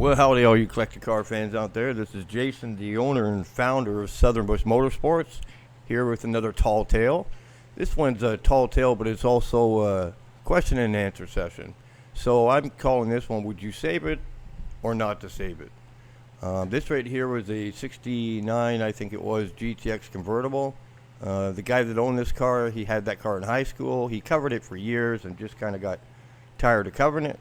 Well, howdy, all you collector car fans out there. This is Jason, the owner and founder of Southern Bush Motorsports, here with another tall tale. This one's a tall tale, but it's also a question and answer session. So I'm calling this one, would you save it or not to save it? This right here was a 69, I think it was, GTX convertible. The guy that owned this car, he had that car in high school. He covered it for years and just kind of got tired of covering it.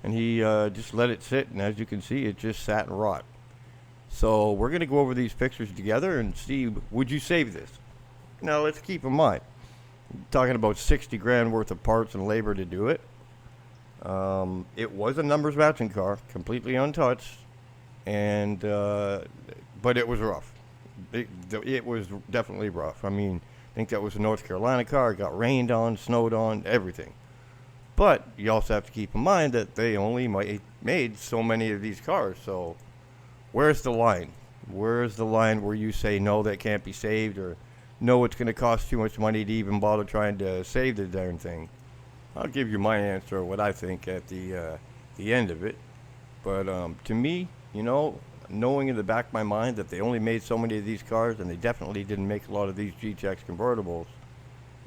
And he just let it sit, and as you can see, it just sat and rot. So we're going to go over these pictures together and see, would you save this? Now, let's keep in mind, I'm talking about 60 grand worth of parts and labor to do it. It was a numbers matching car, completely untouched, and but it was rough. It was definitely rough. I mean, I think that was a North Carolina car. It got rained on, snowed on, everything. But you also have to keep in mind that they only made so many of these cars. So where's the line? Where's the line where you say, no, that can't be saved, or no, it's going to cost too much money to even bother trying to save the darn thing? I'll give you my answer, what I think at the end of it. But to me, knowing in the back of my mind that they only made so many of these cars, and they definitely didn't make a lot of these GTX convertibles,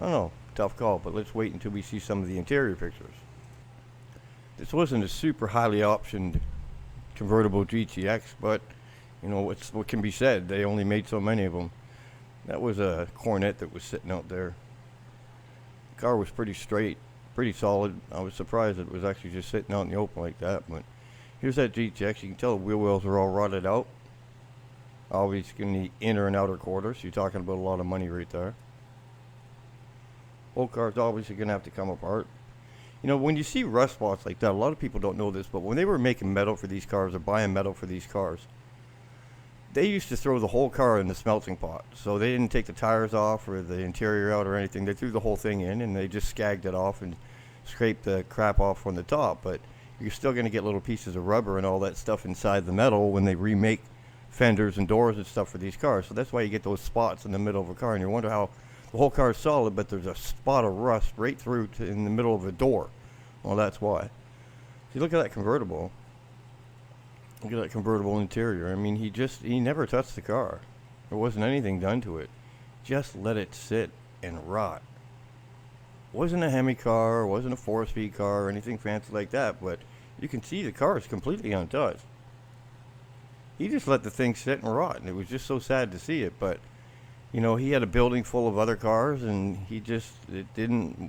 I don't know. Tough call, but let's wait until we see some of the interior pictures. This wasn't a super highly optioned convertible GTX, but what can be said. They only made so many of them. That was a Cornet that was sitting out there. The car was pretty straight, pretty solid. I was surprised it was actually just sitting out in the open like that. But here's that GTX. You can tell the wheel wells are all rotted out. Obviously in the inner and outer quarters. You're talking about a lot of money right there. Whole car's obviously going to have to come apart. When you see rust spots like that, a lot of people don't know this, but when they were making metal for these cars or buying metal for these cars, they used to throw the whole car in the smelting pot. So they didn't take the tires off or the interior out or anything. They threw the whole thing in and they just scagged it off and scraped the crap off from the top. But you're still going to get little pieces of rubber and all that stuff inside the metal when they remake fenders and doors and stuff for these cars. So that's why you get those spots in the middle of a car, and you wonder how the whole car is solid, but there's a spot of rust right through in the middle of a door. Well, that's why. If you look at that convertible, look at that convertible interior. I mean, he never touched the car. There wasn't anything done to it. Just let it sit and rot. Wasn't a Hemi car, wasn't a 4-speed car or anything fancy like that, but you can see the car is completely untouched. He just let the thing sit and rot, and it was just so sad to see it, but he had a building full of other cars, and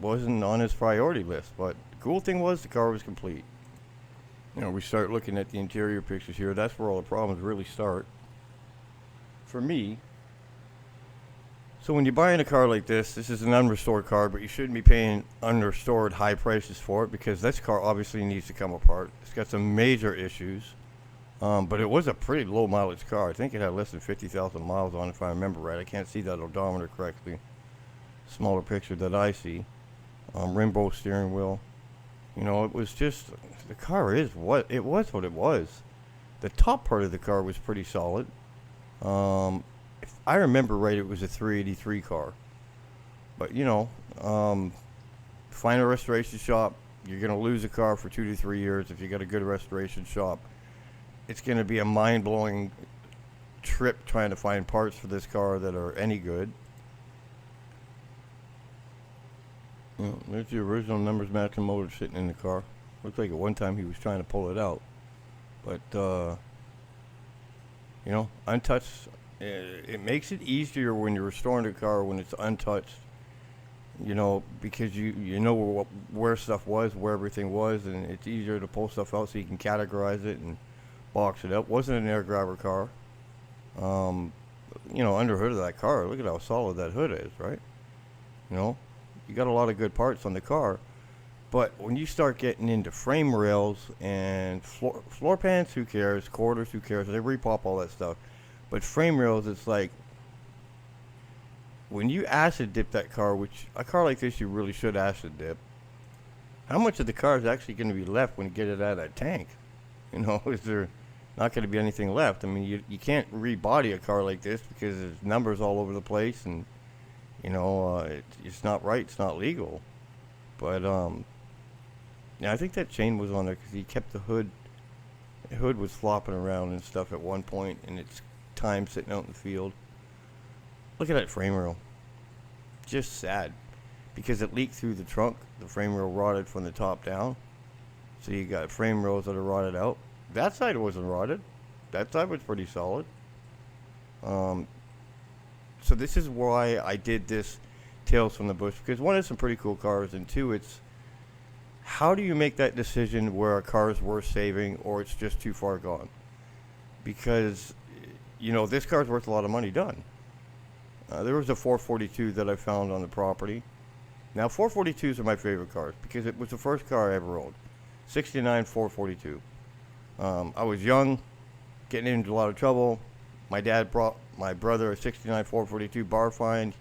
wasn't on his priority list. But the cool thing was the car was complete. We start looking at the interior pictures here. That's where all the problems really start. For me, so when you're buying a car like this is an unrestored car, but you shouldn't be paying unrestored high prices for it, because this car obviously needs to come apart. It's got some major issues. But it was a pretty low mileage car. I think it had less than 50,000 miles on it, if I remember right. I can't see that odometer correctly. Smaller picture that I see. Rainbow steering wheel. It was just, the car is what it was. The top part of the car was pretty solid. If I remember right, it was a 383 car. But, find a restoration shop. You're going to lose a car for 2 to 3 years if you got a good restoration shop. It's going to be a mind-blowing trip trying to find parts for this car that are any good. There's the original numbers matching motor sitting in the car. Looks like at one time he was trying to pull it out. But, untouched. It makes it easier when you're restoring a car when it's untouched. Because you know where stuff was, where everything was, and it's easier to pull stuff out so you can categorize it and box it up. Wasn't an air grabber car. Under hood of that car, look at how solid that hood is, right? You got a lot of good parts on the car, but when you start getting into frame rails and floor pans, who cares? Quarters, who cares? They repop all that stuff. But frame rails, it's like, when you acid dip that car, which a car like this you really should acid dip, how much of the car is actually going to be left when you get it out of that tank? Is there not going to be anything left? I mean, you can't rebody a car like this because there's numbers all over the place, and it's not right, it's not legal. But Yeah, I think that chain was on there because he kept the hood The hood was flopping around and stuff at one point, and it's time sitting out in the field. Look at that frame rail. Just sad. Because it leaked through the trunk. The frame rail rotted from the top down. So you got frame rails that are rotted out. That side wasn't rotted. That side was pretty solid. So this is why I did this Tales from the Bush. Because one, it's some pretty cool cars. And two, it's how do you make that decision where a car is worth saving or it's just too far gone? Because, you know, this car's worth a lot of money done. There was a 442 that I found on the property. Now, 442s are my favorite cars because it was the first car I ever owned. 69 442. I was young, getting into a lot of trouble. My dad brought my brother a 69 442 bar find.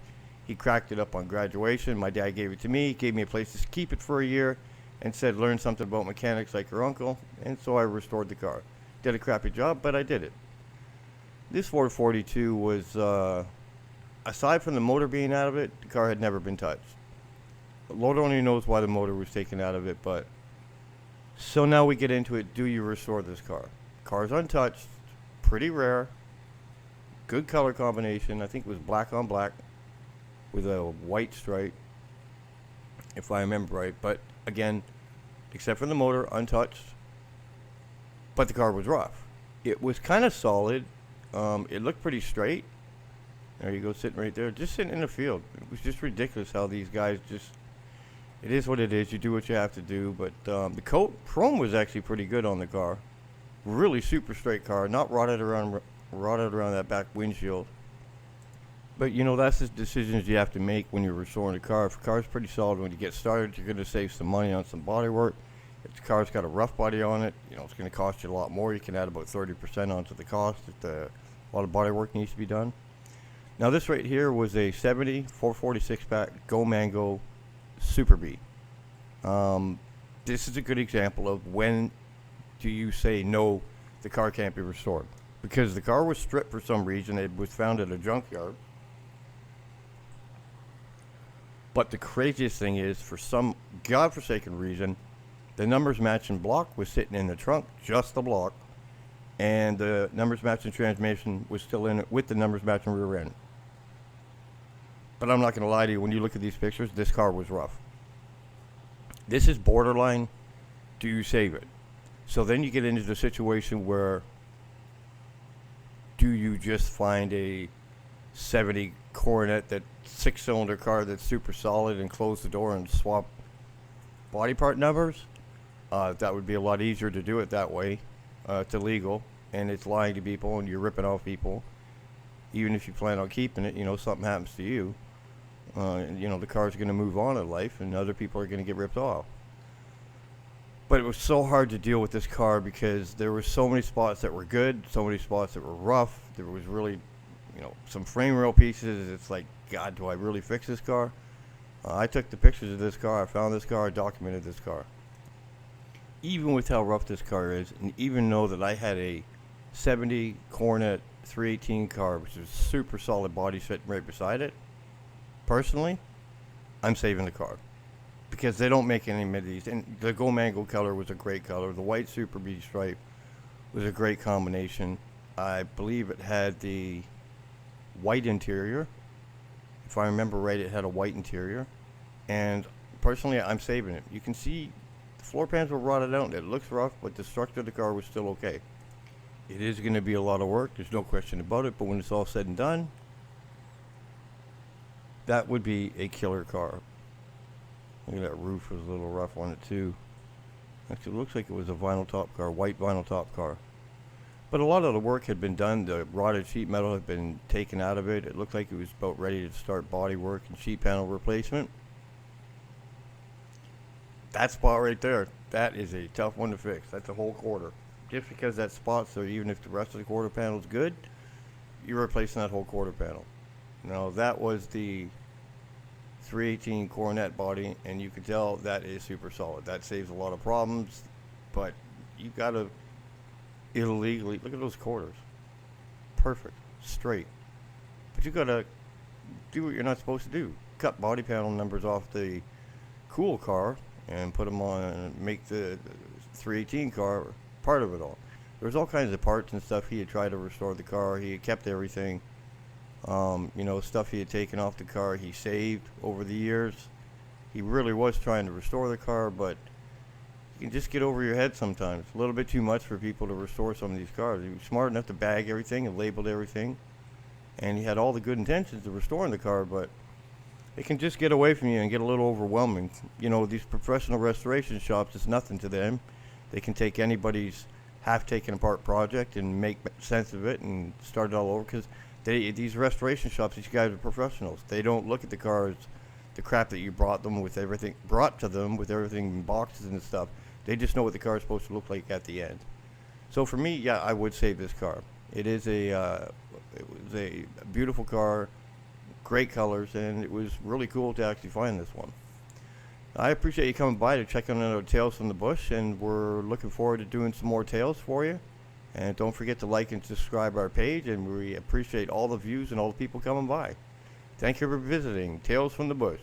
He cracked it up on graduation. My dad gave it to me, gave me a place to keep it for a year, and said, learn something about mechanics like your uncle. And so I restored the car. Did a crappy job, but I did it. This 442 was, aside from the motor being out of it, the car had never been touched. Lord only knows why the motor was taken out of it, but so now we get into it. Do you restore this car? Car's untouched, pretty rare, good color combination. I think it was black on black with a white stripe, if I remember right. But again, except for the motor, untouched. But the car was rough. It was kind of solid. It looked pretty straight. There you go, sitting right there, just sitting in the field. It was just ridiculous how these guys just. It is what it is. You do what you have to do. But the chrome was actually pretty good on the car. Really super straight car, not rotted around that back windshield. But you know, that's the decisions you have to make when you're restoring a car. If a car's pretty solid when you get started, you're going to save some money on some body work. If the car's got a rough body on it, you know, it's going to cost you a lot more. You can add about 30% onto the cost if a lot of body work needs to be done. Now this right here was a 70 446 pack Go Mango Super B. This is a good example of when do you say no, the car can't be restored. Because the car was stripped for some reason. It was found at a junkyard. But the craziest thing is, for some godforsaken reason, the numbers matching block was sitting in the trunk, just the block, and the numbers matching transmission was still in it with the numbers matching rear end. But I'm not going to lie to you, when you look at these pictures, this car was rough. This is borderline, do you save it? So then you get into the situation where do you just find a 70 Coronet, that 6-cylinder car that's super solid, and close the door and swap body part numbers? That would be a lot easier to do it that way. It's illegal, and it's lying to people, and you're ripping off people. Even if you plan on keeping it, you know, something happens to you. You know, the car's going to move on in life, and other people are going to get ripped off. But it was so hard to deal with this car because there were so many spots that were good, so many spots that were rough. There was really, you know, some frame rail pieces. It's like, God, do I really fix this car? I took the pictures of this car. I found this car. I documented this car. Even with how rough this car is, and even though that I had a 70 Coronet 318 car, which is super solid body sitting right beside it, personally, I'm saving the car. Because they don't make any of these. And the Go Mango color was a great color. The white Super B stripe was a great combination. I believe it had the white interior. If I remember right, it had a white interior. And personally, I'm saving it. You can see the floor pans were rotted out. It looks rough, but the structure of the car was still okay. It is going to be a lot of work. There's no question about it. But when it's all said and done, that would be a killer car. Look at that roof, was a little rough on it too. Actually, it looks like it was a vinyl top car, white vinyl top car. But a lot of the work had been done. The rotted sheet metal had been taken out of it. It looked like it was about ready to start body work and sheet panel replacement. That spot right there, that is a tough one to fix. That's a whole quarter. Just because that spot, so even if the rest of the quarter panel is good, you're replacing that whole quarter panel. Now, that was the 318 Coronet body, and you can tell that is super solid. That saves a lot of problems, but you gotta illegally look at those quarters. Perfect, straight. But you gotta do what you're not supposed to do. Cut body panel numbers off the cool car and put them on and make the 318 car part of it all. There was all kinds of parts and stuff he had tried to restore the car. He had kept everything. Stuff he had taken off the car, he saved over the years. He really was trying to restore the car, but you can just get over your head sometimes. A little bit too much for people to restore some of these cars. He was smart enough to bag everything and labeled everything, and he had all the good intentions of restoring the car, but it can just get away from you and get a little overwhelming. These professional restoration shops, it's nothing to them. They can take anybody's half taken apart project and make sense of it and start it all over, because these restoration shops, these guys are professionals. They don't look at the cars, the crap that you brought to them with everything in boxes and stuff. They just know what the car is supposed to look like at the end. So for me, yeah, I would save this car. It was a beautiful car, great colors, and it was really cool to actually find this one. I appreciate you coming by to check out another Tales from the Bush, and we're looking forward to doing some more tales for you. And don't forget to like and subscribe our page, and we appreciate all the views and all the people coming by. Thank you for visiting Tales from the Bush.